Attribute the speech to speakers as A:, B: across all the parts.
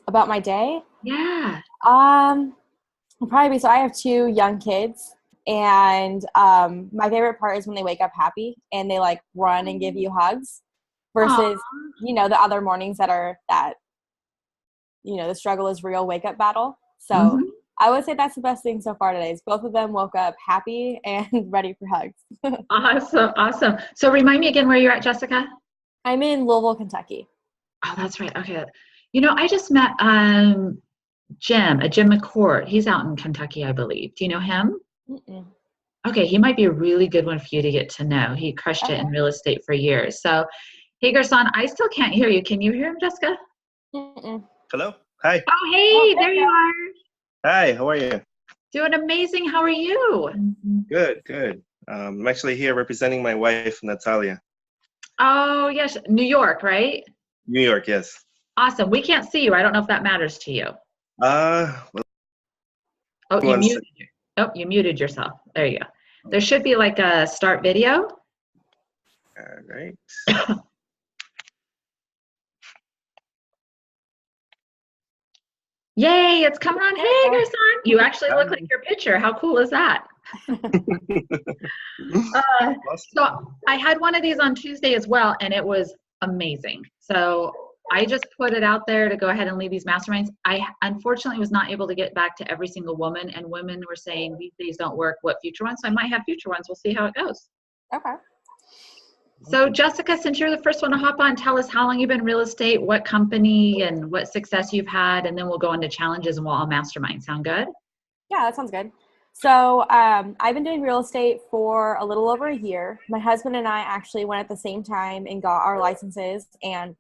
A: About my day?
B: Yeah.
A: Um, Probably so I have two young kids, and my favorite part is when they wake up happy and they like run and give you hugs
B: Aw.
A: versus, the other mornings the struggle is real wake up battle. So
B: Mhm.
A: I would say that's the best thing so far today is both of them woke up happy and ready for hugs.
B: Awesome. Awesome. So remind me again where you're at, Jessica?
A: I'm in Louisville, Kentucky.
B: Oh, that's right. Okay. I just met Jim McCourt. He's out in Kentucky, I believe. Do you know him?
A: Mm-mm.
B: Okay, he might be a really good one for you to get to know. He crushed it
A: Okay.
B: in real estate for years. So, hey, Gerson, I still can't hear you. Can you hear him, Jessica?
A: Mm-mm.
C: Hello. Hi.
B: Oh,
A: Oh,
B: hey,
A: there
B: there
A: you
B: you
A: go.
B: are.
C: Hi. How are you?
B: Doing amazing. How are you?
C: Good. Good. I'm actually here representing my wife, Natalia.
B: Oh, yes, New York, right?
C: New York. Yes.
B: Awesome. We can't see you. I don't know if that matters to you.
C: Well,
B: Oh, you
C: one
B: muted.
C: sec.
B: Oh, you muted yourself. There you go. There should be like a start video.
C: All right.
B: Yay, it's coming on.
A: There you
B: Hey,
A: go.
B: Gerson. You actually look like your picture. How cool is that? Uh,
C: Awesome.
B: so I had one of these on Tuesday as well, and it was amazing. So I just put it out there to go ahead and lead these masterminds. I unfortunately was not able to get back to every single woman, and women were saying these days don't work. What future ones? So I might have future ones. We'll see how it goes.
A: Okay.
B: So Jessica, since you're the first one to hop on, tell us how long you've been in real estate, what company, and what success you've had, and then we'll go into challenges and we'll all mastermind. Sound good?
A: Yeah, that sounds good. So I've been doing real estate for a little over a year. My husband and I actually went at the same time and got our licenses, and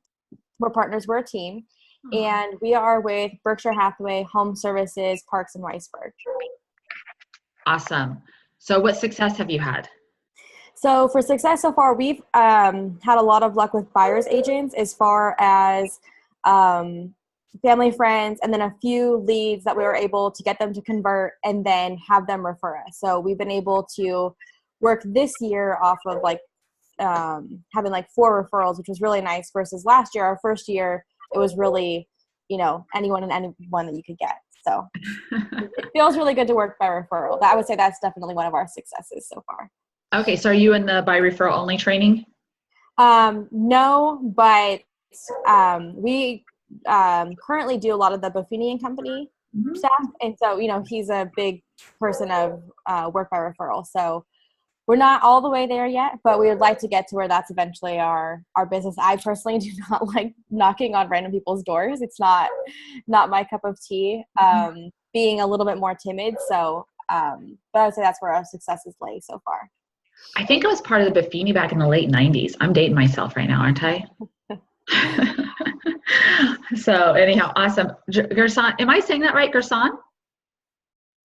A: we're partners. We're a team, and we are with Berkshire Hathaway Home Services, Parks and Weisberg.
B: Awesome. So what success have you had?
A: So for success so far, we've had a lot of luck with buyer's agents as far as family, friends, and then a few leads that we were able to get them to convert and then have them refer us. So we've been able to work this year off of having like 4 referrals, which was really nice versus last year, our first year, it was really, anyone and anyone that you could get. So it feels really good to work by referral. I would say that's definitely one of our successes so far.
B: Okay, so are you in the by referral only training?
A: No, but we currently do a lot of the Buffini and Company stuff. And so, he's a big person of work by referral. So we're not all the way there yet, but we would like to get to where that's eventually our business. I personally do not like knocking on random people's doors. It's not my cup of tea, being a little bit more timid. So, but I would say that's where our successes lay so far.
B: I think I was part of the Buffini back in the late 90s. I'm dating myself right now, aren't I? So anyhow, awesome. Gerson, am I saying that right, Gerson?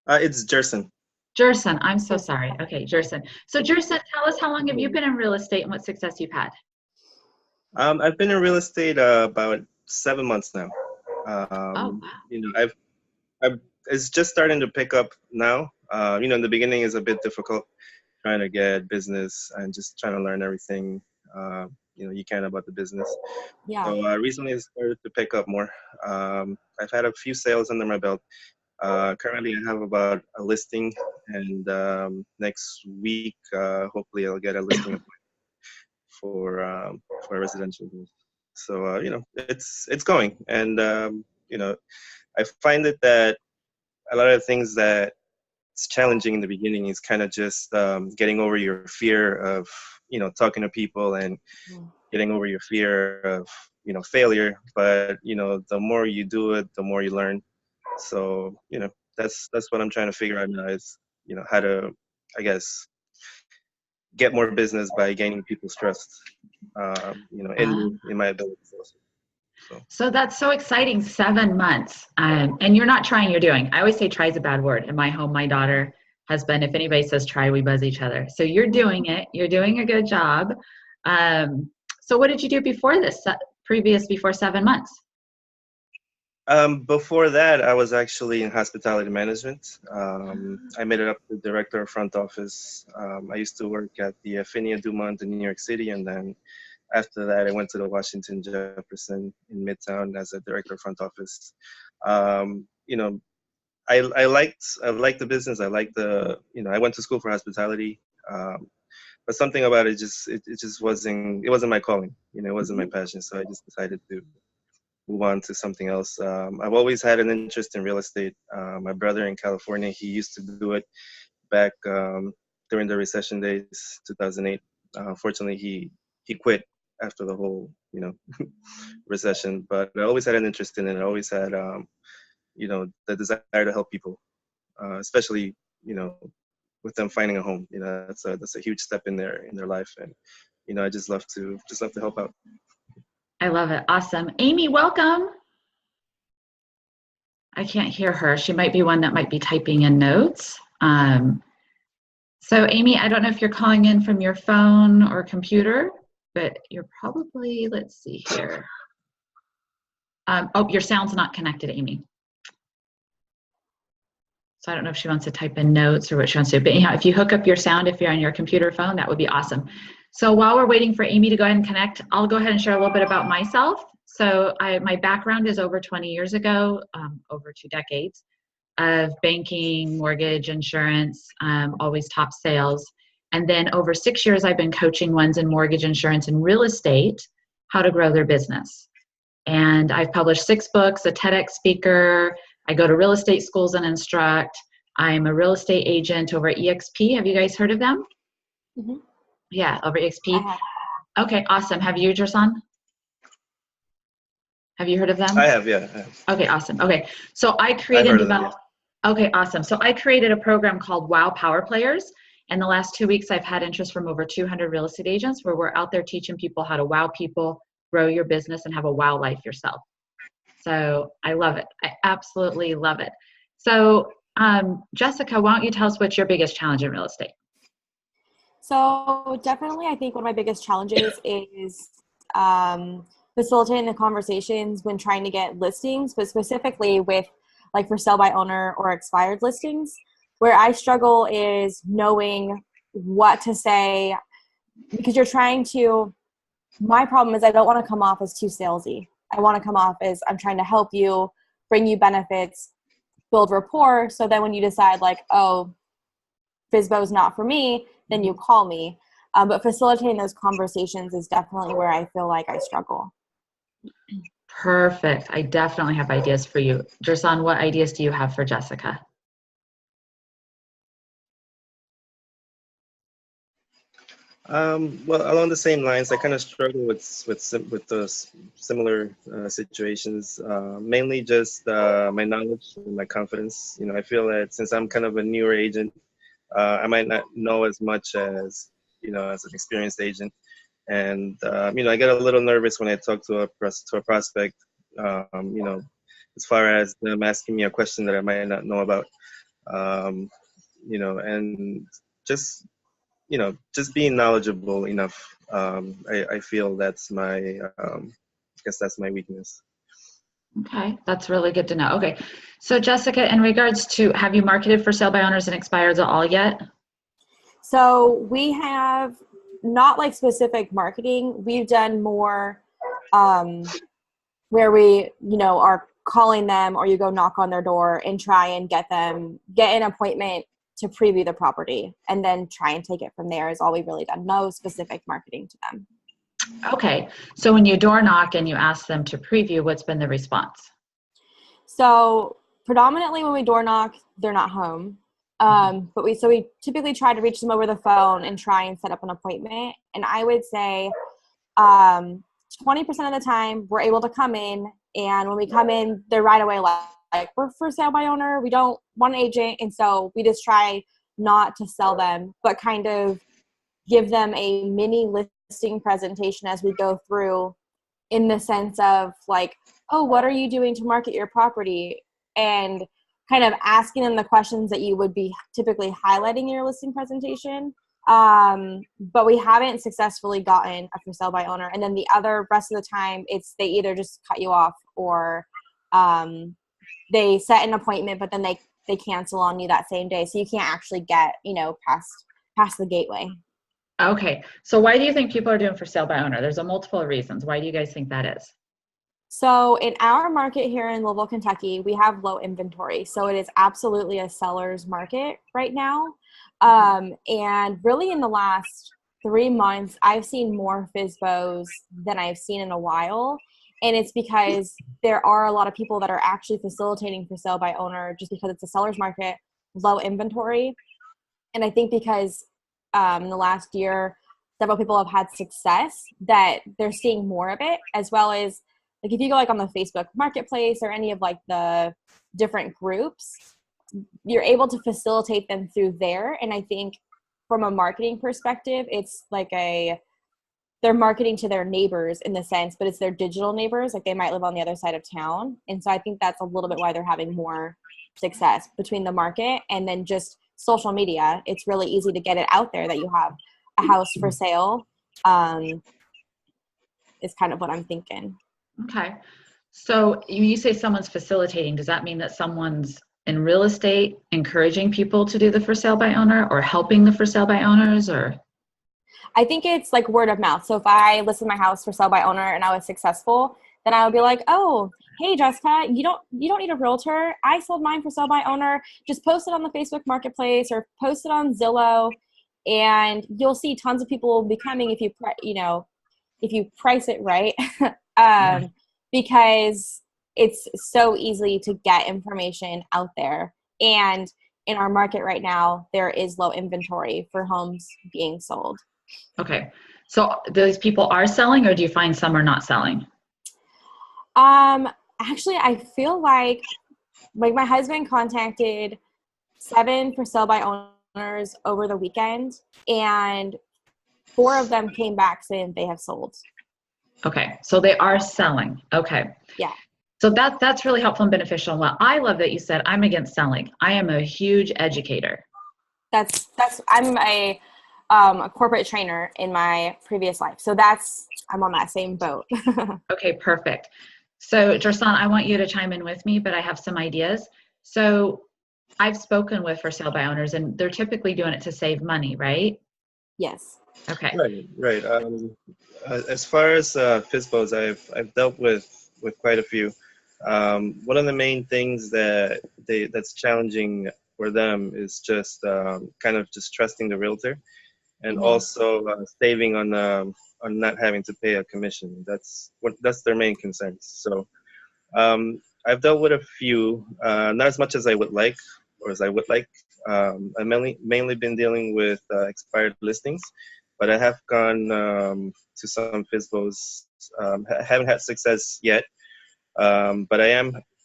C: It's Jerson.
B: Jerson, I'm so sorry. Okay, Jerson. So Jerson, tell us how long have you been in real estate and what success you've had?
C: I've been in real estate about 7 months now.
B: Oh, wow.
C: I've it's just starting to pick up now. In the beginning is a bit difficult trying to get business and just trying to learn everything you can about the business.
A: Yeah.
C: So recently it started to pick up more. I've had a few sales under my belt. Currently I have about a listing, and next week hopefully I'll get a listing for a residential business. So it's going, and I find it that a lot of things that it's challenging in the beginning is kind of just getting over your fear of talking to people, and getting over your fear of failure. But the more you do it, the more you learn. So that's what I'm trying to figure out now is how to, I guess, get more business by gaining people's trust in my abilities also.
B: So that's so exciting. 7 months. And you're not trying, you're doing. I always say try is a bad word. In my home, my daughter, husband, if anybody says try, we buzz each other. So you're doing it. You're doing a good job. So what did you do before this, before 7 months?
C: Before that, I was actually in hospitality management. I made it up to director of front office. I used to work at the Affinia Dumont in New York City, and then after that, I went to the Washington Jefferson in Midtown as a director of front office. You know, I liked the business. I liked I went to school for hospitality. But something about it it just wasn't my calling. It wasn't my passion. So I just decided to move on to something else. I've always had an interest in real estate. My brother in California, he used to do it back during the recession days, 2008. Fortunately, he quit after the whole recession. But I always had an interest in it. I always had the desire to help people, especially with them finding a home. That's a huge step in their life, and I just love to help out.
B: I love it. Awesome. Amy, welcome. I can't hear her. She might be one that might be typing in notes. So Amy, I don't know if you're calling in from your phone or computer, but you're probably, let's see here. Your sound's not connected, Amy. So I don't know if she wants to type in notes or what she wants to do. But anyhow, if you hook up your sound, if you're on your computer or phone, that would be awesome. So while we're waiting for Amy to go ahead and connect, I'll go ahead and share a little bit about myself. So my background is over 20 years ago, over 2 decades of banking, mortgage, insurance, always top sales. And then over 6 years, I've been coaching ones in mortgage, insurance, and real estate, how to grow their business. And I've published 6 books, a TEDx speaker. I go to real estate schools and instruct. I'm a real estate agent over at EXP. Have you guys heard of them?
A: Mm-hmm.
B: Yeah, over EXP. Okay, awesome. Have you, Jerson? Have you heard of them?
C: I have, yeah. I have.
B: Okay, awesome. Okay, so I created and developed. Okay, awesome. So I created a program called Wow Power Players. And the last 2 weeks, I've had interest from over 200 real estate agents where we're out there teaching people how to wow people, grow your business, and have a wow life yourself. So I love it. I absolutely love it. So Jessica, why don't you tell us what's your biggest challenge in real estate?
A: So definitely, I think one of my biggest challenges is facilitating the conversations when trying to get listings, but specifically with like for sale by owner or expired listings. Where I struggle is knowing what to say because you're trying to, my problem is I don't want to come off as too salesy. I want to come off as I'm trying to help you, bring you benefits, build rapport. So then when you decide like, oh, FSBO's not for me, then you call me. But facilitating those conversations is definitely where I feel like I struggle.
B: Perfect. I definitely have ideas for you. Jerson, what ideas do you have for Jessica?
C: Well, along the same lines, I kind of struggle with those similar situations. Mainly just my knowledge and my confidence. I feel that since I'm kind of a newer agent, I might not know as much as as an experienced agent, and I get a little nervous when I talk to a prospect. As far as them asking me a question that I might not know about, and just just being knowledgeable enough. I feel that's my, I guess that's my weakness.
B: Okay, that's really good to know. Okay, so Jessica, in regards to, have you marketed for sale by owners and expireds at all yet?
A: So we have not like specific marketing. We've done more where we, are calling them or you go knock on their door and try and get an appointment to preview the property and then try and take it from there is all we've really done. No specific marketing to them.
B: Okay. So when you door knock and you ask them to preview, what's been the response?
A: So predominantly when we door knock, they're not home. But we typically try to reach them over the phone and try and set up an appointment. And I would say 20% of the time we're able to come in, and when we come in, they're right away like we're for sale by owner, we don't want an agent, and so we just try not to sell them, but kind of give them a mini listing presentation as we go through, in the sense of like, oh, what are you doing to market your property, and kind of asking them the questions that you would be typically highlighting in your listing presentation. But we haven't successfully gotten a for sale by owner, and then the other rest of the time it's they either just cut you off or they set an appointment, but then they cancel on you that same day. So you can't actually get, past the gateway.
B: Okay. So why do you think people are doing for sale by owner? There's a multiple reasons. Why do you guys think that is?
A: So in our market here in Louisville, Kentucky, we have low inventory. So it is absolutely a seller's market right now. And really in the last 3 months, I've seen more FISBOs than I've seen in a while. And it's because there are a lot of people that are actually facilitating for sale by owner just because it's a seller's market, low inventory. And I think because in the last year, several people have had success that they're seeing more of it, as well as like if you go like on the Facebook marketplace or any of like the different groups, you're able to facilitate them through there. And I think from a marketing perspective, it's like they're marketing to their neighbors in the sense, but it's their digital neighbors. Like they might live on the other side of town. And so I think that's a little bit why they're having more success between the market and then just social media. It's really easy to get it out there that you have a house for sale. Is kind of what I'm thinking.
B: Okay. So you say someone's facilitating. Does that mean that someone's in real estate encouraging people to do the for sale by owner or helping the for sale by owners or?
A: I think it's like word of mouth. So if I listed my house for sale by owner and I was successful, then I would be like, oh, hey Jessica, you don't need a realtor. I sold mine for sale by owner. Just post it on the Facebook marketplace or post it on Zillow, and you'll see tons of people will be coming if you price it right.
B: Yeah.
A: Because it's so easy to get information out there. And in our market right now, there is low inventory for homes being sold.
B: Okay. So those people are selling, or do you find some are not selling?
A: Actually, I feel like my husband contacted 7 for sale by owners over the weekend, and 4 of them came back saying they have sold.
B: Okay. So they are selling. Okay.
A: Yeah.
B: So that's really helpful and beneficial. Well, I love that you said I'm against selling. I am a huge educator.
A: I'm a corporate trainer in my previous life. So I'm on that same boat.
B: Okay, perfect. So Jersan, I want you to chime in with me, but I have some ideas. So I've spoken with for sale by owners and they're typically doing it to save money, right?
A: Yes.
B: Okay.
C: Right. As far as FISBOs, I've dealt with quite a few. One of the main things that's challenging for them is just kind of just trusting the realtor, and
A: Mm-hmm.
C: also saving on not having to pay a commission. That's their main concerns. So I've dealt with a few, not as much as I would like, or as I would like. I've mainly been dealing with expired listings, but I have gone to some FISBOs. Haven't had success yet, but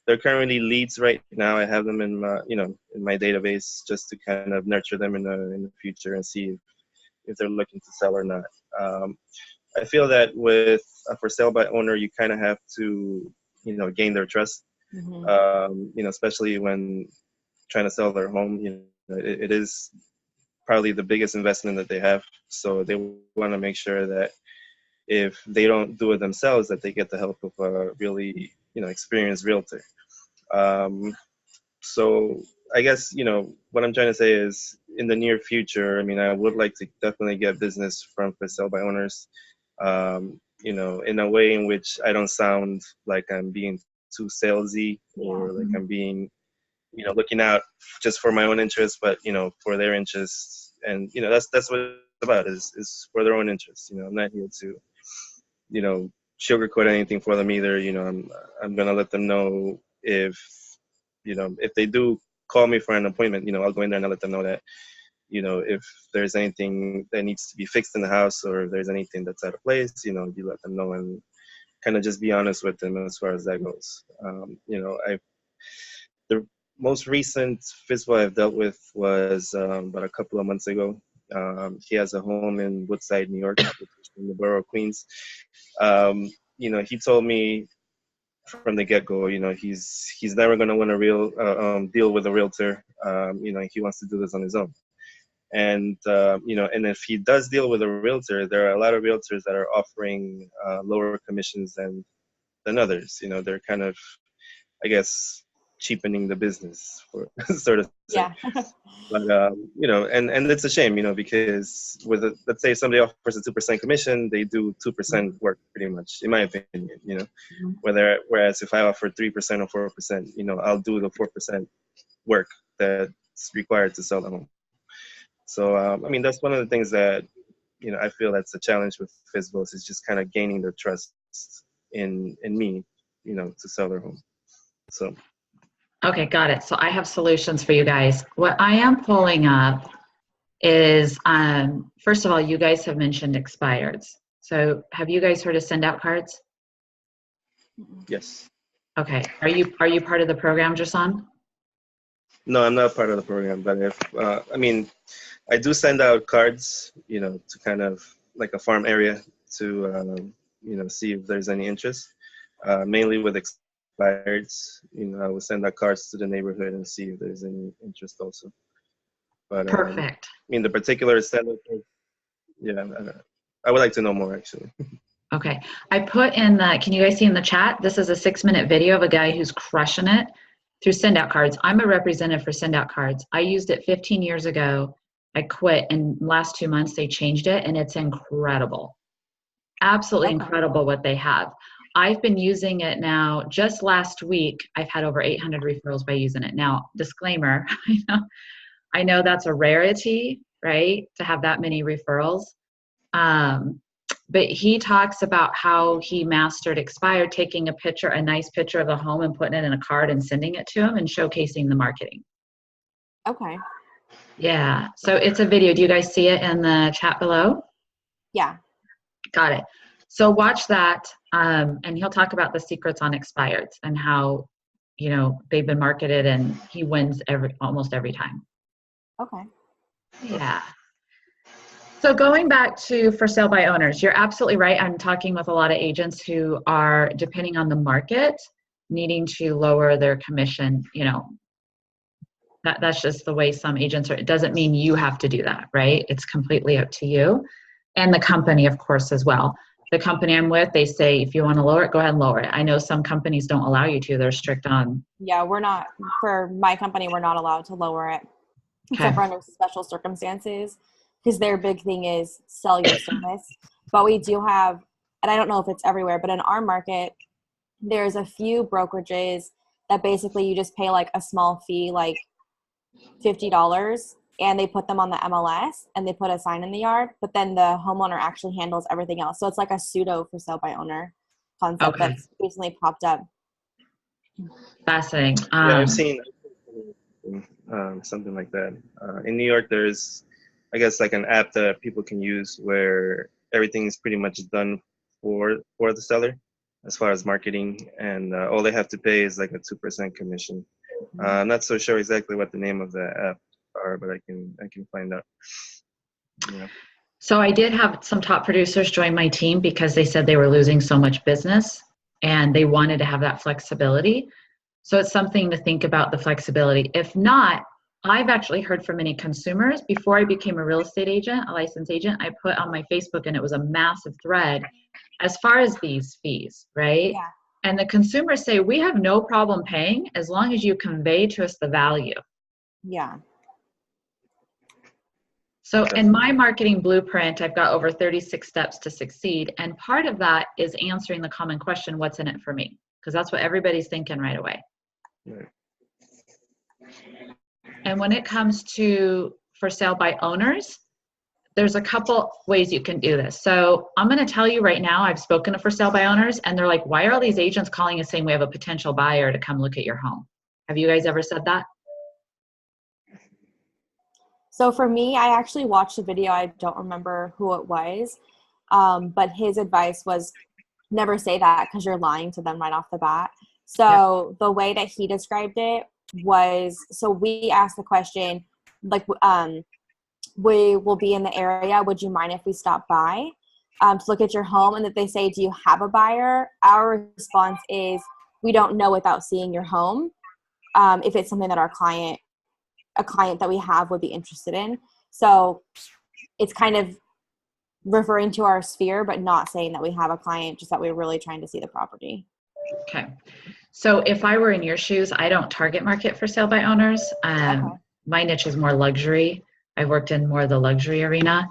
C: they're currently leads right now. I have them in my database just to kind of nurture them in the future and see if they're looking to sell or not. I feel that with a for sale by owner, you kind of have to, gain their trust. Especially when trying to sell their home. It is probably the biggest investment that they have. So they want to make sure that if they don't do it themselves, that they get the help of a really, experienced realtor. So I guess, what I'm trying to say is in the near future, I mean, I would like to definitely get business from for sale by owners, in a way in which I don't sound like I'm being too salesy or like I'm being, looking out just for my own interests, but, for their interests. And, that's what it's about is for their own interests. I'm not here to, sugarcoat anything for them either. I'm going to let them know if they do call me for an appointment, I'll go in there and I'll let them know that, if there's anything that needs to be fixed in the house or if there's anything that's out of place, you let them know and kind of just be honest with them as far as that goes. The most recent FISBO I've dealt with was about a couple of months ago. He has a home in Woodside, New York, which is in the borough of Queens. He told me from the get-go, he's never going to win a real deal with a realtor. He wants to do this on his own. And and if he does deal with a realtor, there are a lot of realtors that are offering lower commissions than others. They're kind of, I guess, cheapening the business, for sort of say.
A: Yeah.
C: But you know, and it's a shame, you know, because with let's say somebody offers a 2% commission, they do 2% work pretty much, in my opinion, you know. Whereas if I offer 3% or 4%, you know, I'll do the 4% work that's required to sell the home. So I mean, that's one of the things that, you know, I feel that's a challenge with FSBOs, is just kind of gaining their trust in me, you know, to sell their home. So.
B: Okay, got it. So I have solutions for you guys. What I am pulling up is, first of all, you guys have mentioned expireds. So have you guys heard of send out cards?
C: Yes.
B: Okay. Are you part of the program, Jason?
C: No, I'm not part of the program, but if I mean, I do send out cards, you know, to kind of like a farm area to you know, see if there's any interest. Mainly with expireds, you know, I will send out cards to the neighborhood and see if there's any interest also. But
B: Perfect.
C: I mean, the particular sender, yeah, I would like to know more actually.
B: Okay. I put in the, can you guys see in the chat? This is a 6-minute video of a guy who's crushing it through send out cards. I'm a representative for send out cards. I used it 15 years ago. I quit, and last 2 months they changed it, and it's incredible. Absolutely incredible what they have. I've been using it now. Just last week, I've had over 800 referrals by using it. Now, disclaimer, I know that's a rarity, right, to have that many referrals. But he talks about how he mastered expired, taking a nice picture of the home and putting it in a card and sending it to him and showcasing the marketing.
A: Okay.
B: Yeah. So it's a video. Do you guys see it in the chat below?
A: Yeah.
B: Got it. So watch that. And he'll talk about the secrets on expireds and how, you know, they've been marketed, and he wins almost every time.
A: Okay.
B: Yeah. So going back to for sale by owners, you're absolutely right. I'm talking with a lot of agents who are, depending on the market, needing to lower their commission. You know, that's just the way some agents are. It doesn't mean you have to do that, right? It's completely up to you. And the company, of course, as well. The company I'm with, they say, if you want to lower it, go ahead and lower it. I know some companies don't allow you to. They're strict on.
A: Yeah, we're not, for my company, we're not allowed to lower it, except for under special circumstances, because their big thing is sell your service. But we do have, and I don't know if it's everywhere, but in our market, there's a few brokerages that basically you just pay like a small fee, like $50, and they put them on the MLS and they put a sign in the yard, but then the homeowner actually handles everything else. So it's like a pseudo for sale by owner concept that's recently popped up.
B: Fascinating.
C: Yeah, I've seen something like that. In New York, there's, I guess, like an app that people can use where everything is pretty much done for the seller as far as marketing, and all they have to pay is like a 2% commission. I'm not so sure exactly what the name of the app are, but I can find out. Yeah.
B: So I did have some top producers join my team because they said they were losing so much business and they wanted to have that flexibility. So it's something to think about, the flexibility. If not, I've actually heard from many consumers. Before I became a real estate agent, a licensed agent, I put on my Facebook, and it was a massive thread as far as these fees, right?
A: Yeah.
B: And the consumers say, we have no problem paying as long as you convey to us the value.
A: Yeah.
B: So in my marketing blueprint, I've got over 36 steps to succeed. And part of that is answering the common question, what's in it for me? Because that's what everybody's thinking right away.
C: Right.
B: And when it comes to for sale by owners, there's a couple ways you can do this. So I'm going to tell you right now, I've spoken to for sale by owners, and they're like, why are all these agents calling and saying we have a potential buyer to come look at your home? Have you guys ever said that?
A: So for me, I actually watched a video. I don't remember who it was, but his advice was never say that because you're lying to them right off the bat. So the way that he described it was, so we asked the question, like, we will be in the area. Would you mind if we stop by to look at your home? And that they say, do you have a buyer? Our response is, we don't know without seeing your home. If it's something that a client that we have would be interested in. So it's kind of referring to our sphere, but not saying that we have a client, just that we're really trying to see the property.
B: Okay. So if I were in your shoes, I don't target market for sale by owners.
A: Okay.
B: My niche is more luxury. I've worked in more of the luxury arena.
A: I mean,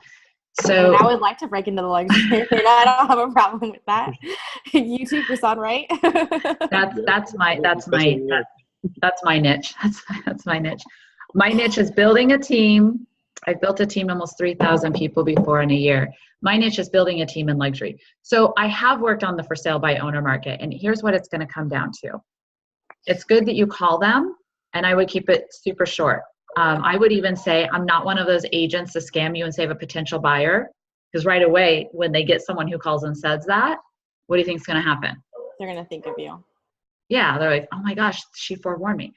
B: So
A: I would like to break into the luxury. I don't have a problem with that. You too, Prasan, right?
B: that's my
C: Especially here.
B: that's my niche. That's my niche. My niche is building a team. I've built a team almost 3,000 people before in a year. My niche is building a team in luxury. So I have worked on the for sale by owner market, and here's what it's going to come down to. It's good that you call them, and I would keep it super short. I would even say I'm not one of those agents to scam you and say I have a potential buyer, because right away when they get someone who calls and says that, what do you think is going to happen?
A: They're going to think of you.
B: Yeah, they're like, oh my gosh, she forewarned me.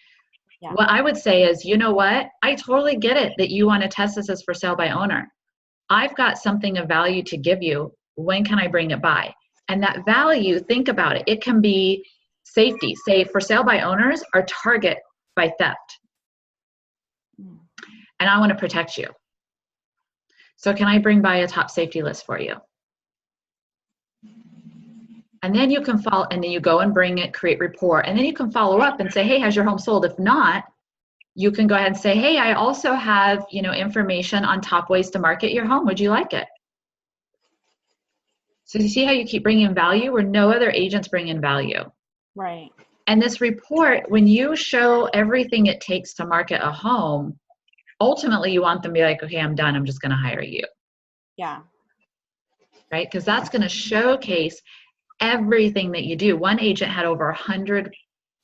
A: Yeah.
B: What I would say is, you know what? I totally get it that you want to test this as for sale by owner. I've got something of value to give you. When can I bring it by? And that value, think about it. It can be safety. Say for sale by owners are target by theft. And I want to protect you. So can I bring by a top safety list for you? And then you can follow, and then you go and bring it, create rapport, and then you can follow up and say, hey, has your home sold? If not, you can go ahead and say, hey, I also have, information on top ways to market your home. Would you like it? So you see how you keep bringing in value where no other agents bring in value.
A: Right.
B: And this report, when you show everything it takes to market a home, ultimately you want them to be like, okay, I'm done. I'm just going to hire you.
A: Yeah.
B: Right? Because that's going to showcase everything that you do. One agent had over 100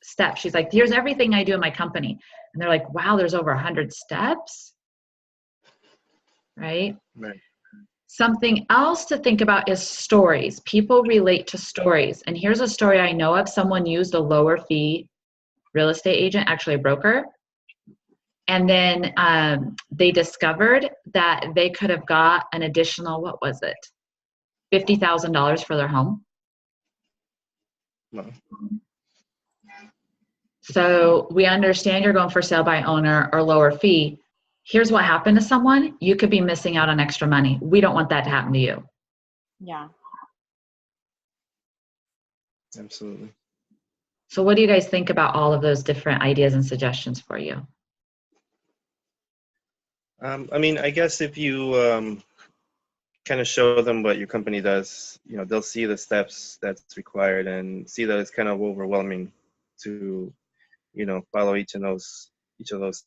B: steps. She's like, here's everything I do in my company. And they're like, wow, there's over 100 steps. Right?
C: Right.
B: Something else to think about is stories. People relate to stories. And here's a story I know of. Someone used a lower fee real estate agent, actually a broker. And then they discovered that they could have got an additional, what was it? $50,000 for their home.
C: No.
B: So we understand you're going for sale by owner or lower fee. Here's what happened to someone. You could be missing out on extra money. We don't want that to happen to you.
A: Yeah.
C: Absolutely.
B: So what do you guys think about all of those different ideas and suggestions for you?
C: I mean, I guess if you kind of show them what your company does, they'll see the steps that's required and see that it's kind of overwhelming to, follow each of those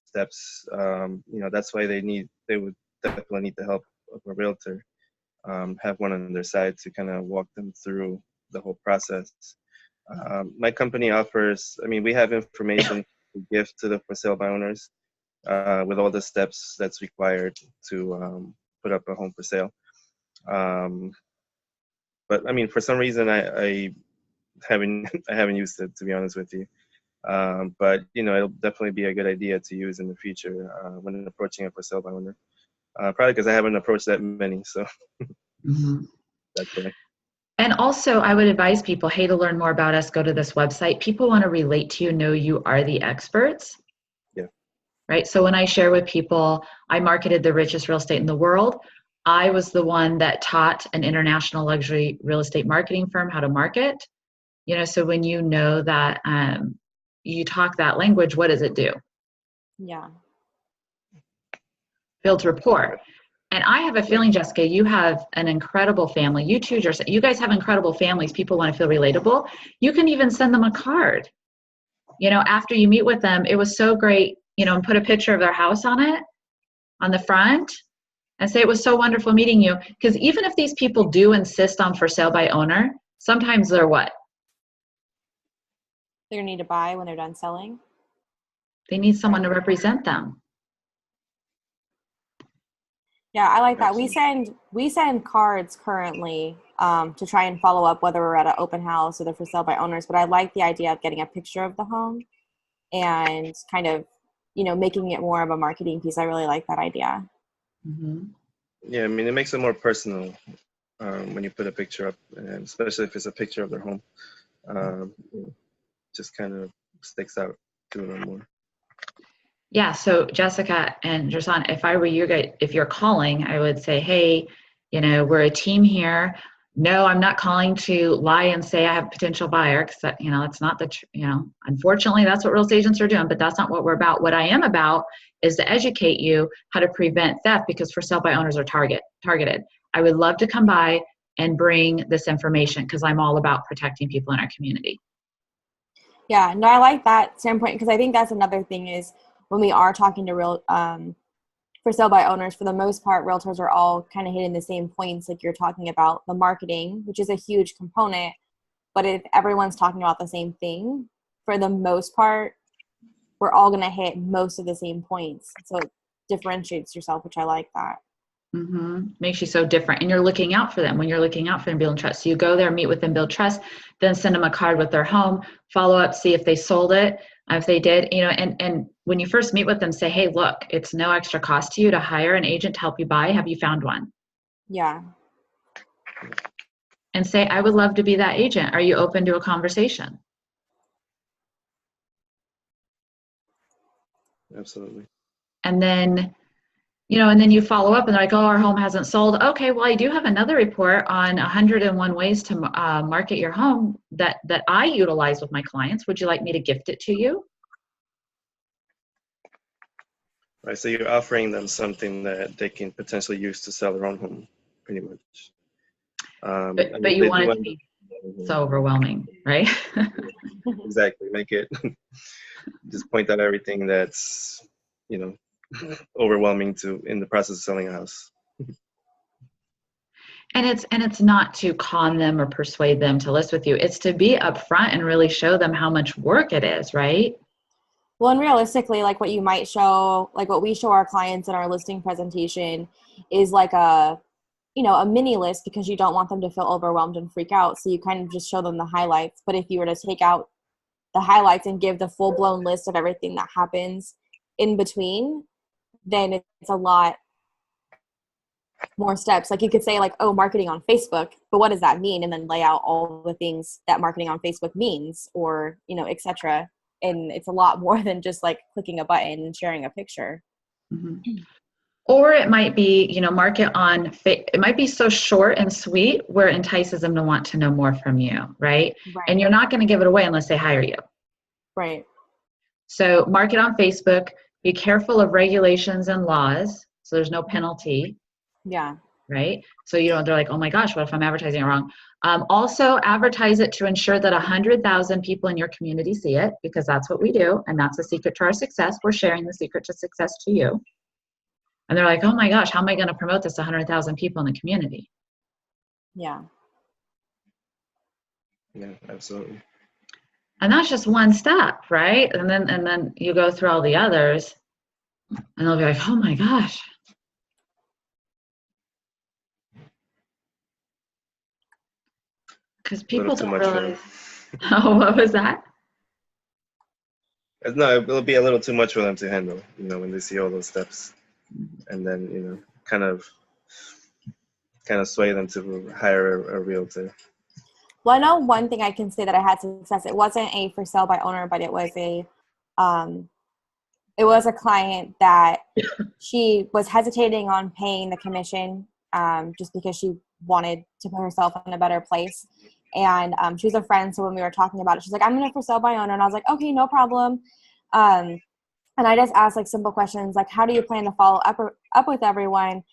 C: steps. That's why they would definitely need the help of a realtor, have one on their side to kind of walk them through the whole process. My company offers, we have information to give to the for sale by owners with all the steps that's required to put up a home for sale. But for some reason I haven't used it, to be honest with you. But it'll definitely be a good idea to use in the future when approaching a for sale by owner. Probably because I haven't approached that many, so that's why.
B: And also, I would advise people, hey, to learn more about us, go to this website. People want to relate to you, know you are the experts.
C: Yeah.
B: Right? So when I share with people, I marketed the richest real estate in the world. I was the one that taught an international luxury real estate marketing firm how to market. So when you know that you talk that language, what does it do?
A: Yeah.
B: Builds rapport. And I have a feeling, Jessica, you have an incredible family. You two, you guys have incredible families. People want to feel relatable. You can even send them a card. After you meet with them, it was so great, and put a picture of their house on it, on the front, and say it was so wonderful meeting you. Because even if these people do insist on for sale by owner, sometimes they're what?
A: They're going to need to buy when they're done selling.
B: They need someone to represent them.
A: Yeah, I like that.
C: Absolutely.
A: We send cards currently to try and follow up whether we're at an open house or they're for sale by owners. But I like the idea of getting a picture of the home and kind of, making it more of a marketing piece. I really like that idea.
B: Mm-hmm.
C: Yeah, it makes it more personal when you put a picture up, and especially if it's a picture of their home. Just kind of sticks out to them more.
B: Yeah. So Jessica and Jerson, if I were you guys, if you're calling, I would say, hey, we're a team here. no, I'm not calling to lie and say I have a potential buyer, because that, it's not unfortunately that's what real estate agents are doing, but that's not what we're about. What I am about is to educate you how to prevent theft, because for sale by owners are targeted. I would love to come by and bring this information because I'm all about protecting people in our community.
A: Yeah, no, I like that standpoint, because I think that's another thing is when we are talking to real for sale by owners, for the most part, realtors are all kind of hitting the same points like you're talking about, the marketing, which is a huge component. But if everyone's talking about the same thing, for the most part, we're all going to hit most of the same points. So it differentiates yourself, which I like that.
B: Mm-hmm. Makes you so different. And you're looking out for them. When you're looking out for them, building trust. So you go there, meet with them, build trust, then send them a card with their home, follow up, see if they sold it. If they did, and when you first meet with them, say, hey, look, it's no extra cost to you to hire an agent to help you buy. Have you found one?
A: Yeah.
B: And say, I would love to be that agent. Are you open to a conversation?
C: Absolutely.
B: And then, and then you follow up and they're like, oh, our home hasn't sold. Okay, well, I do have another report on 101 ways to market your home that I utilize with my clients. Would you like me to gift it to you?
C: Right. So you're offering them something that they can potentially use to sell their own home, pretty much.
B: But you want it to be so overwhelming, right?
C: Exactly. Make it just point out everything that's, overwhelming in the process of selling a house.
B: And it's not to con them or persuade them to list with you. It's to be upfront and really show them how much work it is, right?
A: Well, and realistically, like what you might show, like what we show our clients in our listing presentation is like a mini list, because you don't want them to feel overwhelmed and freak out. So you kind of just show them the highlights. But if you were to take out the highlights and give the full-blown list of everything that happens in between, then it's a lot more steps. Like you could say like, oh, marketing on Facebook, but what does that mean? And then lay out all the things that marketing on Facebook means, or, et cetera. And it's a lot more than just like clicking a button and sharing a picture.
B: Mm-hmm. Or it might be, market on, it might be so short and sweet where it entices them to want to know more from you, right? And you're not going to give it away unless they hire you.
A: Right.
B: So market on Facebook, be careful of regulations and laws. So there's no penalty.
A: Yeah.
B: Right? So they're like, oh my gosh, what if I'm advertising it wrong? Also advertise it to ensure that 100,000 people in your community see it, because that's what we do. And that's the secret to our success. We're sharing the secret to success to you. And they're like, oh my gosh, how am I going to promote this to 100,000 people in the community?
A: Yeah.
C: Yeah, absolutely.
B: And that's just one step, right? And then you go through all the others and they'll be like, oh my gosh. Because people don't realize. Oh, what was that?
C: No, it'll be a little too much for them to handle, when they see all those steps, and then, kind of sway them to hire a realtor.
A: Well, I know one thing I can say that I had success. It wasn't a for sale by owner, but it was a client that she was hesitating on paying the commission just because she wanted to put herself in a better place. And she was a friend, so when we were talking about it, she's like, I'm going to for sale by owner. And I was like, okay, no problem. And I just asked like simple questions like, how do you plan to follow up with everyone?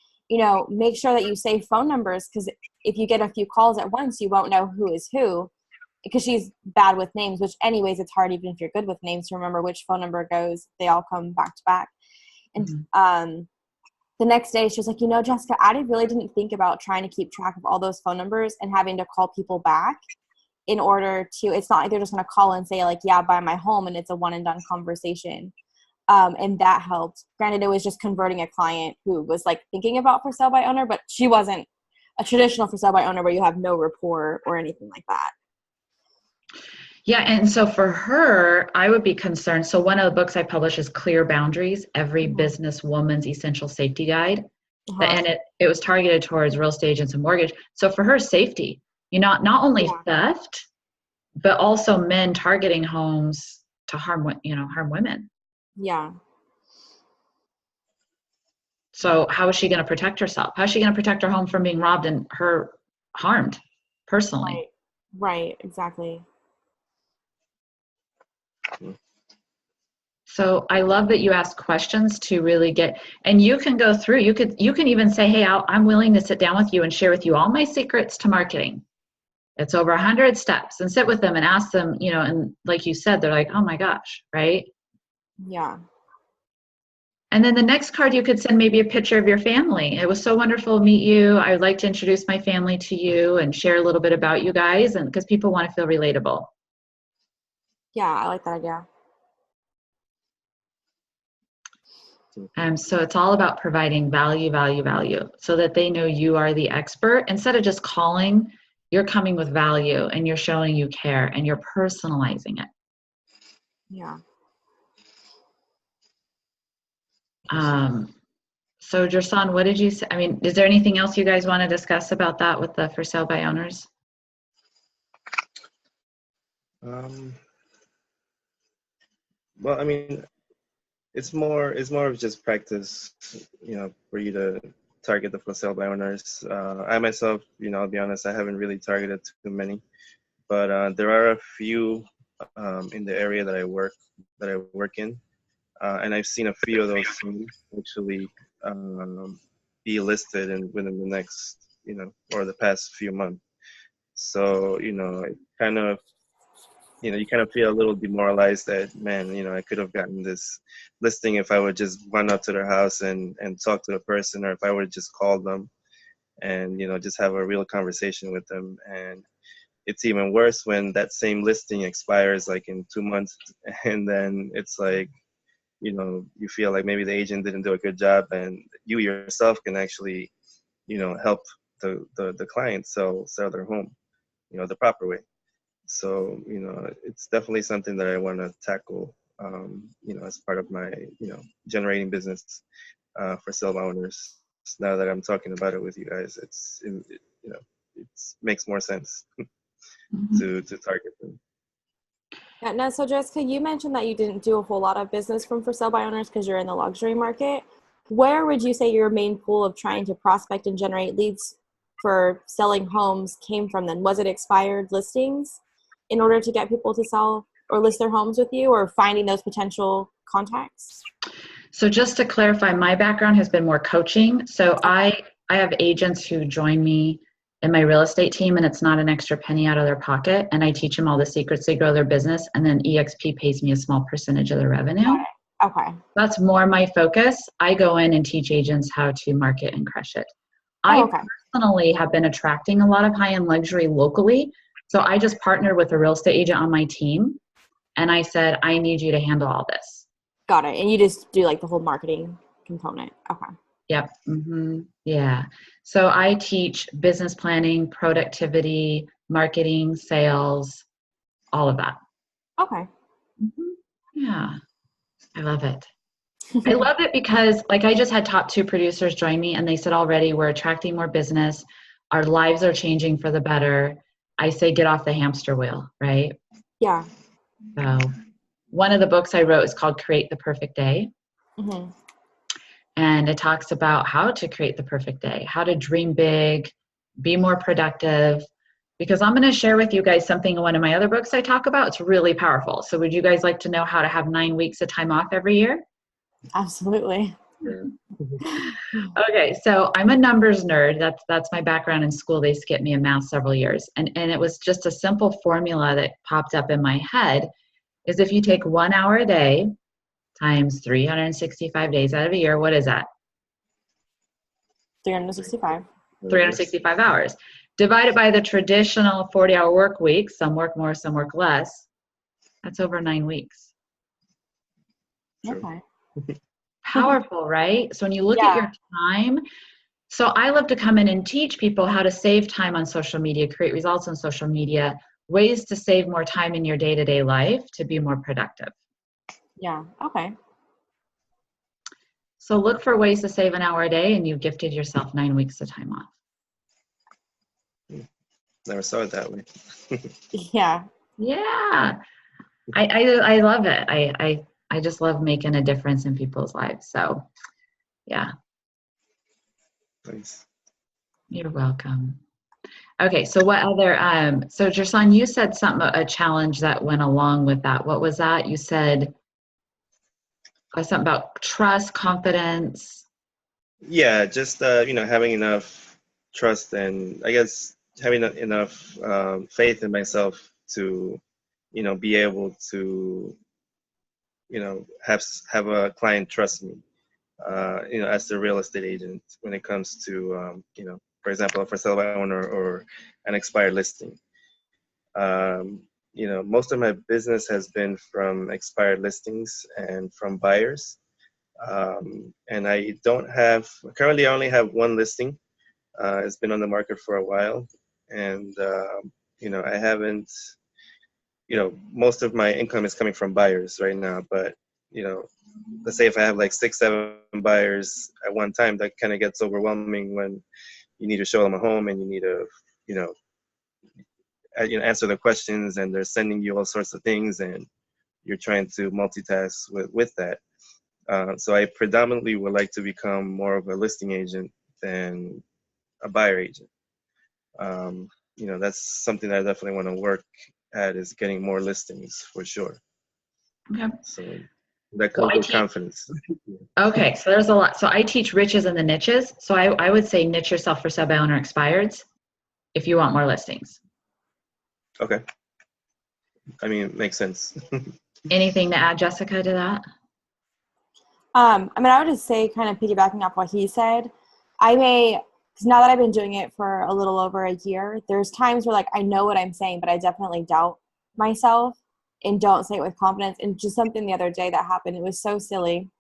A: Make sure that you save phone numbers, because if you get a few calls at once, you won't know who is who, because she's bad with names, which anyways, it's hard even if you're good with names to remember which phone number goes. They all come back to back. And the next day she was like, Jessica, I really didn't think about trying to keep track of all those phone numbers and having to call people back in order to, it's not like they're just going to call and say like, yeah, buy my home, and it's a one and done conversation. And that helped. Granted, it was just converting a client who was like thinking about for sale by owner, but she wasn't a traditional for sale by owner where you have no rapport or anything like that.
B: Yeah. And so for her, I would be concerned. So one of the books I publish is Clear Boundaries, Every Business Woman's Essential Safety Guide. And it was targeted towards real estate agents and mortgage. So for her, safety, not only theft, but also men targeting homes to harm women.
A: Yeah.
B: So how is she going to protect herself? How is she going to protect her home from being robbed and her harmed? personally.
A: Right, exactly.
B: So I love that you ask questions to really get, and you can go through, you can even say, hey, I'm willing to sit down with you and share with you all my secrets to marketing. It's over 100 steps, and sit with them and ask them, and like you said, they're like, oh my gosh, right?
A: Yeah.
B: And then the next card, you could send maybe a picture of your family. It was so wonderful to meet you. I would like to introduce my family to you and share a little bit about you guys, and because people want to feel relatable.
A: Yeah, I like that idea.
B: So it's all about providing value, so that they know you are the expert. Instead of just calling, you're coming with value and you're showing you care and you're personalizing it.
A: Yeah.
B: So Jerson, what did you say? I mean, is there anything else you guys want to discuss about that with the for sale by owners?
C: Well, I mean, it's more of just practice, for you to target the for sale by owners. I myself, I'll be honest, I haven't really targeted too many, but there are a few in the area that I work in, and I've seen a few of those actually be listed within the next, or the past few months. So, it kind of, you kind of feel a little demoralized that, man, I could have gotten this listing if I would just run up to their house and talk to the person, or if I would just call them and, just have a real conversation with them. And it's even worse when that same listing expires like in 2 months, and then it's like, you feel like maybe the agent didn't do a good job, and you yourself can actually, help the client sell their home, the proper way. So, it's definitely something that I want to tackle, as part of my, generating business for sale owners. Now that I'm talking about it with you guys, it makes more sense to target them.
A: Yeah, no, so Jessica, you mentioned that you didn't do a whole lot of business from for sale by owners because you're in the luxury market. Where would you say your main pool of trying to prospect and generate leads for selling homes came from then? Was it expired listings in order to get people to sell or list their homes with you, or finding those potential contacts?
B: So just to clarify, my background has been more coaching. So I have agents who join me in my real estate team, and it's not an extra penny out of their pocket. And I teach them all the secrets to grow their business. And then EXP pays me a small percentage of the revenue.
A: Okay.
B: That's more my focus. I go in and teach agents how to market and crush it. I personally have been attracting a lot of high-end luxury locally. So I just partnered with a real estate agent on my team. And I said, I need you to handle all this.
A: Got it. And you just do like the whole marketing component. Okay.
B: Yep. Mm-hmm. Yeah. So I teach business planning, productivity, marketing, sales, all of that.
A: Okay.
B: Mm-hmm. Yeah. I love it. I love it because I just had top 2 producers join me, and they said already we're attracting more business. Our lives are changing for the better. I say, get off the hamster wheel, right?
A: Yeah.
B: So one of the books I wrote is called Create the Perfect Day.
A: Mm-hmm.
B: And it talks about how to create the perfect day, how to dream big, be more productive. Because I'm going to share with you guys something in one of my other books I talk about. It's really powerful. So would you guys like to know how to have 9 weeks of time off every year?
A: Absolutely.
B: Okay, so I'm a numbers nerd. That's my background in school. They skipped me in math several years. And it was just a simple formula that popped up in my head, is if you take 1 hour a day times 365 days out of a year, what is that?
A: 365.
B: 365 hours. Divided by the traditional 40-hour work week, some work more, some work less, that's over 9 weeks.
A: Okay.
B: Powerful, right? So when you look at your time, so I love to come in and teach people how to save time on social media, create results on social media, ways to save more time in your day-to-day life to be more productive.
A: Yeah. Okay.
B: So look for ways to save an hour a day, and you've gifted yourself 9 weeks of time off.
C: Never saw it that way.
A: Yeah.
B: Yeah. I love it. I just love making a difference in people's lives. So yeah.
C: Thanks.
B: You're welcome. Okay, so what other, so Jerson, you said something, a challenge that went along with that. What was that? You said something about trust, confidence.
C: Yeah, just having enough trust and I guess having enough faith in myself to be able to have a client trust me, as the real estate agent when it comes to for example, for sale by owner or an expired listing. Most of my business has been from expired listings and from buyers. And I don't have currently. I only have one listing. It's been on the market for a while, and I haven't. Most of my income is coming from buyers right now. But let's say if I have like 6, 7 buyers at one time, that kind of gets overwhelming when you need to show them a home and you need to, you know, answer their questions, and they're sending you all sorts of things, and you're trying to multitask with that. So I predominantly would like to become more of a listing agent than a buyer agent. That's something that I definitely want to work at, is getting more listings for sure.
B: Okay.
C: So that
B: So
C: comes with confidence.
B: Okay, so there's a lot. So I teach riches and the niches. So I would say niche yourself for sale by owner expireds if you want more listings.
C: Okay. I mean, it makes sense.
B: Anything to add, Jessica, to that?
A: I would just say, kind of piggybacking off what he said, because now that I've been doing it for a little over a year, there's times where like I know what I'm saying, but I definitely doubt myself and don't say it with confidence. And just something the other day that happened, it was so silly.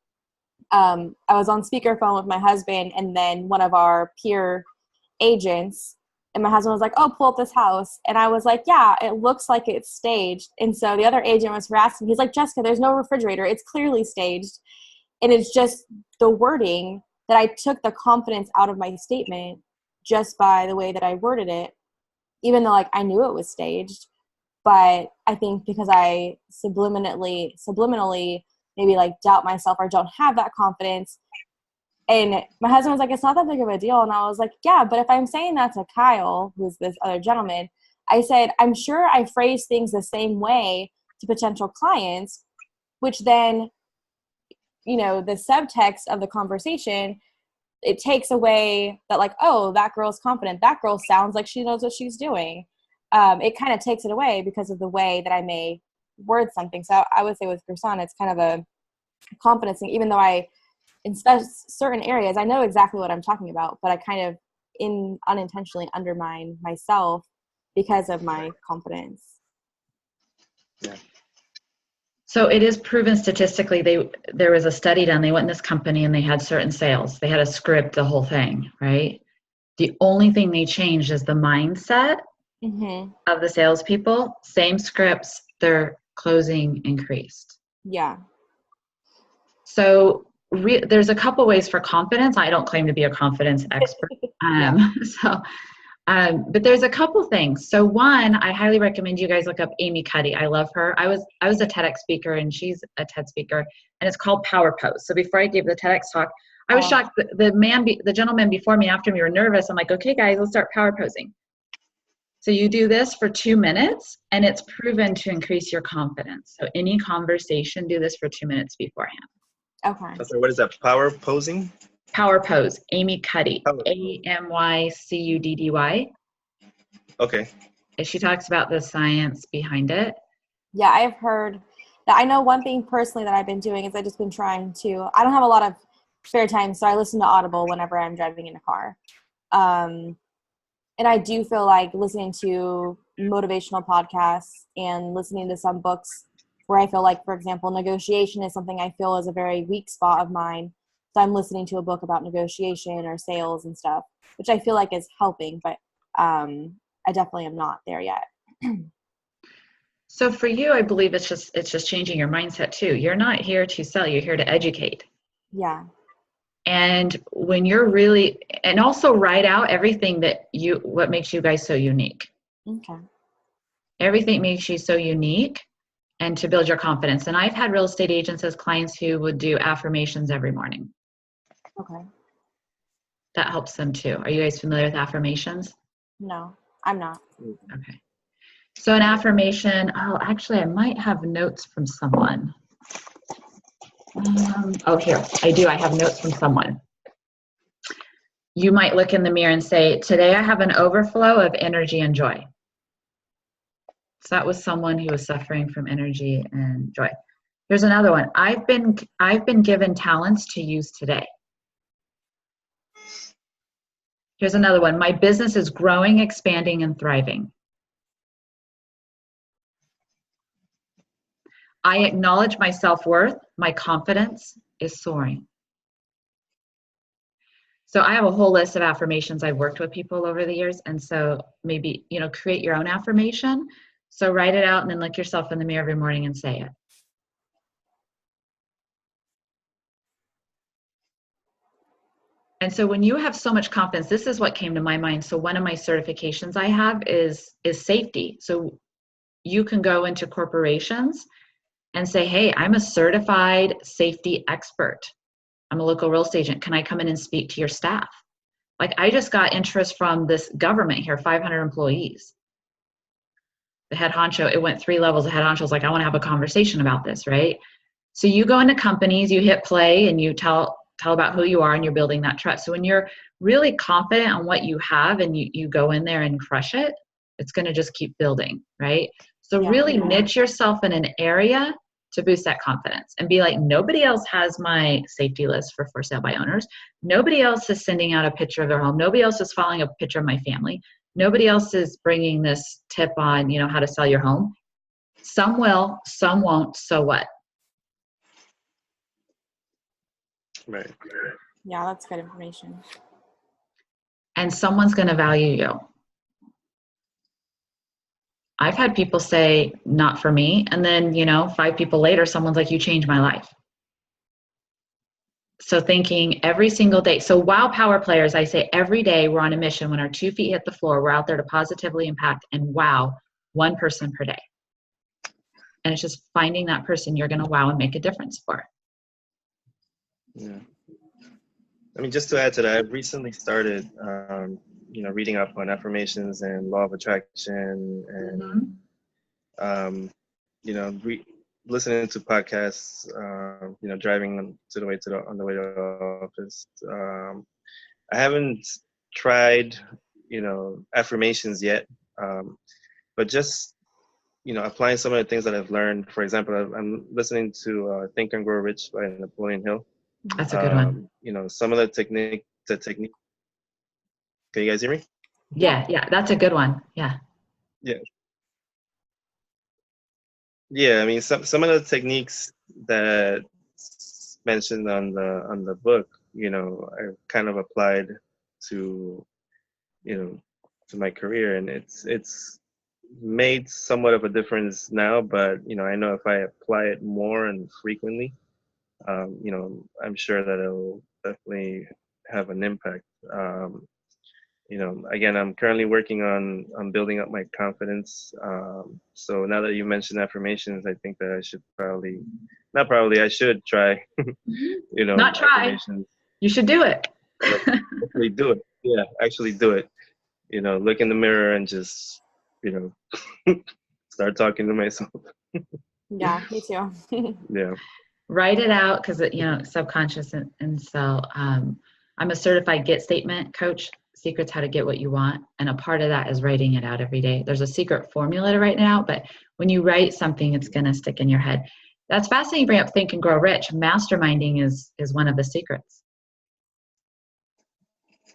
A: I was on speakerphone with my husband, and then one of our peer agents, and my husband was like, "Oh, pull up this house." And I was like, "Yeah, it looks like it's staged." And so the other agent was harassing. He's like, "Jessica, there's no refrigerator. It's clearly staged." And it's just the wording that I took the confidence out of my statement just by the way that I worded it, even though like I knew it was staged. But I think because I subliminally maybe like doubt myself or don't have that confidence. And my husband was like, "It's not that big of a deal." And I was like, "Yeah, but if I'm saying that to Kyle, who's this other gentleman," I said, "I'm sure I phrase things the same way to potential clients," which then, the subtext of the conversation, it takes away that like, "Oh, that girl's confident. That girl sounds like she knows what she's doing." It kind of takes it away because of the way that I may word something. So I would say with Gerson, it's kind of a confidence thing, even though in certain areas, I know exactly what I'm talking about, but I kind of unintentionally undermine myself because of my confidence.
C: Yeah.
B: So it is proven statistically, there was a study done, they went in this company and they had certain sales. They had a script, the whole thing, right? The only thing they changed is the mindset of the salespeople. Same scripts, their closing increased.
A: Yeah.
B: So there's a couple ways for confidence. I don't claim to be a confidence expert. But there's a couple things. So one, I highly recommend you guys look up Amy Cuddy. I love her. I was a TEDx speaker and she's a TED speaker, and it's called Power Pose. So before I gave the TEDx talk, I was shocked. The gentleman before me, after me, were nervous. I'm like, "Okay, guys, let's start power posing." So you do this for 2 minutes, and it's proven to increase your confidence. So any conversation, do this for 2 minutes beforehand.
A: Okay.
C: So what is that? Power posing?
B: Power Pose, Amy Cuddy, AMYCUDDY.
C: Okay.
B: And she talks about the science behind it.
A: Yeah, I've heard that. I know one thing personally that I've been doing is I've just been trying to, I don't have a lot of spare time, so I listen to Audible whenever I'm driving in a car. And I do feel like listening to motivational podcasts and listening to some books where I feel like, for example, negotiation is something I feel is a very weak spot of mine. So I'm listening to a book about negotiation or sales and stuff, which I feel like is helping, but I definitely am not there yet.
B: So for you, I believe it's just changing your mindset too. You're not here to sell, you're here to educate.
A: Yeah.
B: And when you're really, and also write out everything what makes you guys so unique.
A: Okay.
B: Everything makes you so unique, and to build your confidence. And I've had real estate agents as clients who would do affirmations every morning.
A: Okay.
B: That helps them too. Are you guys familiar with affirmations?
A: No. I'm not.
B: Okay. So an affirmation, actually, I might have notes from someone. Here, I do. I have notes from someone. You might look in the mirror and say, today I have an overflow of energy and joy. So that was someone who was suffering from energy and joy. Here's another one. I've been given talents to use today. Here's another one. My business is growing, expanding, and thriving. I acknowledge my self-worth. My confidence is soaring. So I have a whole list of affirmations I've worked with people over the years. And so maybe, create your own affirmation. So write it out and then look yourself in the mirror every morning and say it. And so when you have so much confidence, this is what came to my mind. So one of my certifications I have is safety. So you can go into corporations and say, hey, I'm a certified safety expert. I'm a local real estate agent. Can I come in and speak to your staff? Like I just got interest from this government here, 500 employees. The head honcho, it went 3 levels. The head honcho was like, I want to have a conversation about this, right? So you go into companies, you hit play and you tell about who you are and you're building that trust. So when you're really confident on what you have and you go in there and crush it, it's going to just keep building, right? So really niche yourself in an area to boost that confidence and be like, nobody else has my safety list for sale by owners. Nobody else is sending out a picture of their home. Nobody else is following a picture of my family. Nobody else is bringing this tip on, how to sell your home. Some will, some won't. So what?
C: Right.
A: Yeah, that's good information.
B: And someone's going to value you. I've had people say, not for me. And then, 5 people later, someone's like, you changed my life. So thinking every single day. So wow, power players, I say every day we're on a mission. When our 2 feet hit the floor, we're out there to positively impact and wow, 1 person per day. And it's just finding that person you're going to wow and make a difference for.
C: Yeah. I mean, just to add to that, I've recently started, reading up on affirmations and law of attraction and, listening to podcasts, driving on the way to the office. I haven't tried, affirmations yet, but just, applying some of the things that I've learned. For example, I'm listening to Think and Grow Rich by Napoleon Hill.
B: That's a good one.
C: Some of the technique. Can you guys hear me?
B: Yeah, that's a good one. Yeah.
C: Yeah, I mean, some of the techniques that mentioned on the book, I kind of applied to, to my career, and it's made somewhat of a difference now. But I know if I apply it more and frequently, I'm sure that it'll definitely have an impact. Again, I'm currently working on building up my confidence. So now that you mentioned affirmations, I think that I should I should try,
B: Not try. You should do it.
C: Actually do it. Yeah, actually do it. Look in the mirror and just, start talking to myself.
A: Yeah, me too.
C: Yeah.
B: Write it out because, subconscious. And so I'm a certified get statement coach. Secrets how to get what you want. And a part of that is writing it out every day. There's a secret formula to write it out, but when you write something, it's going to stick in your head. That's fascinating. You bring up Think and Grow Rich. Masterminding is one of the secrets.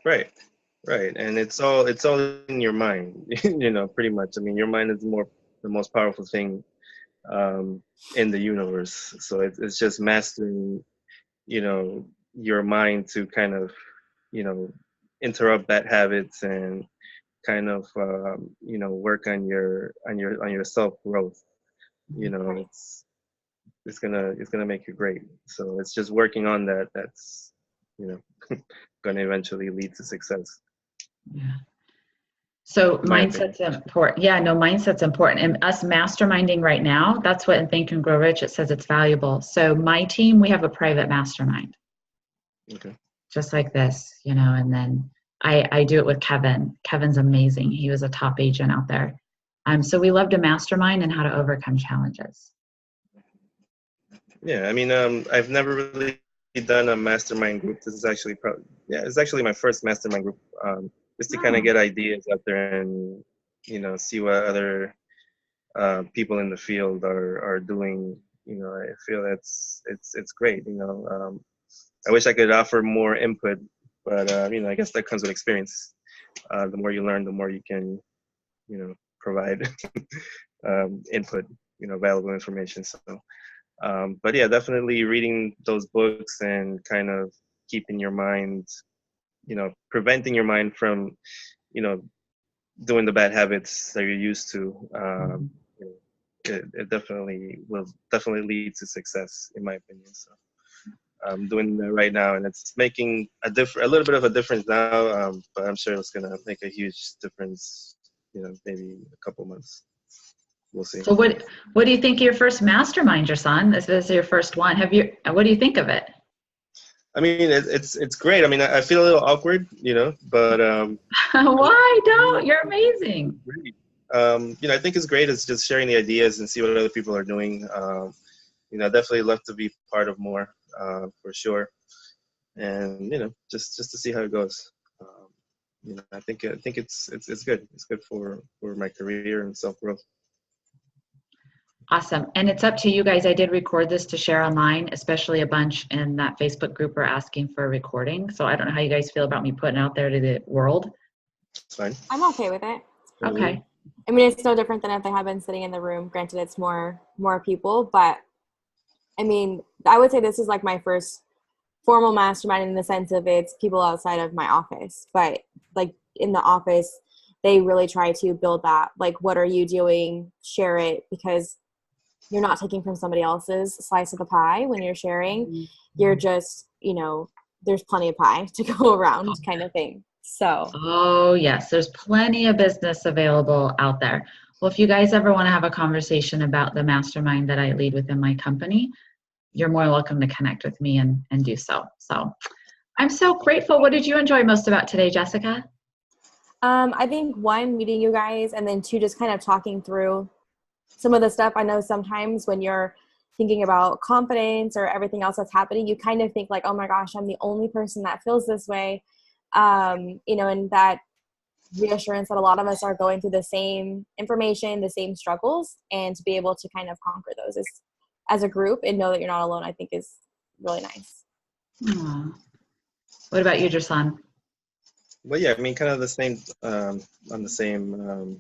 C: Right. And it's all in your mind, pretty much. I mean, your mind is the most powerful thing in the universe. So it's just mastering, your mind to kind of, interrupt bad habits and kind of, work on your self growth. It's gonna make you great. So it's just working on that. That's, gonna eventually lead to success.
B: Yeah. So mindset's important. Yeah, no, mindset's important. And us masterminding right now, that's what in Think and Grow Rich, it says it's valuable. So my team, we have a private mastermind.
C: Okay.
B: Just like this, and then I do it with Kevin. Kevin's amazing. He was a top agent out there. So we love to mastermind and how to overcome challenges.
C: Yeah, I mean, I've never really done a mastermind group. This is actually it's actually my first mastermind group. Just to kind of get ideas out there and, see what other people in the field are doing. I feel it's great. I wish I could offer more input, but I guess that comes with experience. The more you learn, the more you can, provide input, valuable information. So, but yeah, definitely reading those books and kind of keeping your mind, preventing your mind from, doing the bad habits that you're used to. It definitely will lead to success, in my opinion. So I'm doing that right now, and it's making a little bit of a difference now. But I'm sure it's gonna make a huge difference. Maybe a couple months. We'll see.
B: So what do you think of your first mastermind, your son? This is your first one. What do you think of it?
C: I mean, it's great. I mean, I feel a little awkward, but
B: why don't? You're amazing.
C: Great. I think it's great. It's just sharing the ideas and see what other people are doing. Definitely love to be part of more, for sure. And just to see how it goes. I think it's good. It's good for my career and self growth.
B: Awesome. And it's up to you guys. I did record this to share online, especially a bunch in that Facebook group are asking for a recording. So I don't know how you guys feel about me putting it out there to the world.
C: It's fine.
A: I'm okay with it.
B: Okay.
A: I mean, it's no different than if they have been sitting in the room. Granted, it's more people, but I mean, I would say this is like my first formal mastermind in the sense of it's people outside of my office. But like in the office, they really try to build that. Like, what are you doing? Share it, because you're not taking from somebody else's slice of the pie when you're sharing. You're just, there's plenty of pie to go around kind of thing. So.
B: Oh, yes. There's plenty of business available out there. Well, if you guys ever want to have a conversation about the mastermind that I lead within my company, you're more welcome to connect with me and do so. So I'm so grateful. What did you enjoy most about today, Jessica?
A: I think one, meeting you guys, and then two, just kind of talking through some of the stuff. I know sometimes when you're thinking about confidence or everything else that's happening, you kind of think like, oh my gosh, I'm the only person that feels this way. And that reassurance that a lot of us are going through the same information, the same struggles, and to be able to kind of conquer those as a group and know that you're not alone, I think is really nice.
B: Aww. What about you, Jason?
C: Well, yeah, I mean, kind of the same, on the same,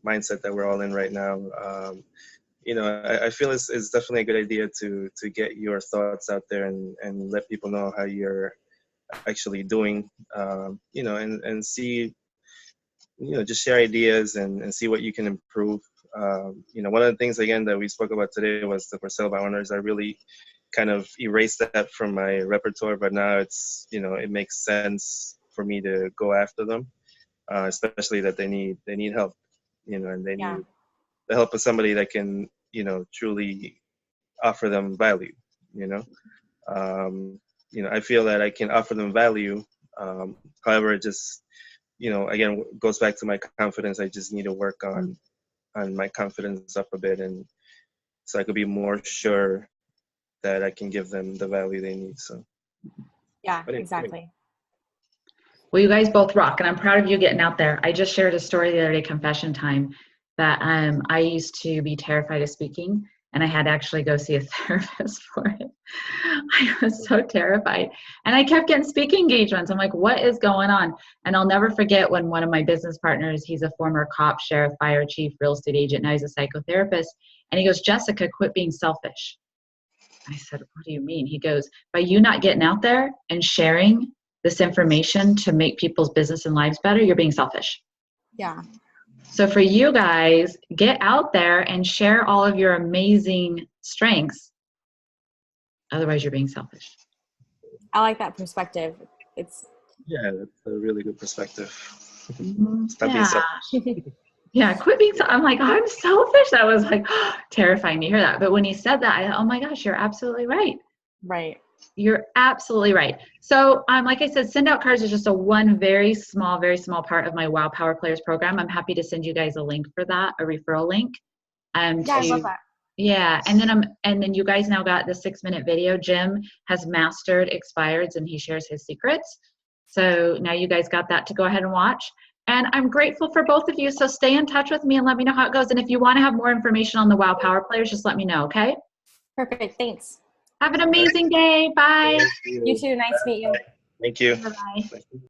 C: mindset that we're all in right now. I feel it's definitely a good idea to get your thoughts out there and let people know how you're actually doing, and see, just share ideas and see what you can improve. One of the things, again, that we spoke about today was the for sale by owners. I really kind of erased that from my repertoire, but now it's, it makes sense for me to go after them, especially that they need help, and they need the help of somebody that can, truly offer them value, I feel that I can offer them value. However, it just, again, goes back to my confidence. I just need to work on my confidence up a bit, and so I could be more sure that I can give them the value they need. So
A: yeah, exactly.
B: Well, you guys both rock, and I'm proud of you getting out there. I just shared a story the other day, confession time, that I used to be terrified of speaking, and I had to actually go see a therapist for it. I was so terrified. And I kept getting speaking engagements. I'm like, what is going on? And I'll never forget when one of my business partners, he's a former cop, sheriff, fire chief, real estate agent, now he's a psychotherapist. And he goes, Jessica, quit being selfish. I said, what do you mean? He goes, by you not getting out there and sharing this information to make people's business and lives better, you're being selfish.
A: Yeah.
B: So for you guys, get out there and share all of your amazing strengths. Otherwise, you're being selfish.
A: I like that perspective. That's
C: a really good perspective.
B: Mm-hmm.
C: Stop being selfish.
B: Yeah, quit being I'm like, oh, I'm selfish. That was like terrifying to hear that. But when he said that, I thought, oh my gosh, you're absolutely right.
A: Right.
B: You're absolutely right. So, like I said, send out cards is just one very small part of my Wow Power Players program. I'm happy to send you guys a link for that, a referral link.
A: Yeah, I love that.
B: Yeah, and then you guys now got the 6-minute video. Jim has mastered expireds and he shares his secrets. So now you guys got that to go ahead and watch. And I'm grateful for both of you. So stay in touch with me and let me know how it goes. And if you want to have more information on the Wow Power Players, just let me know, okay?
A: Perfect. Thanks.
B: Have an amazing day. Bye.
A: You too. Nice to meet you.
C: Thank you.
B: Bye-bye.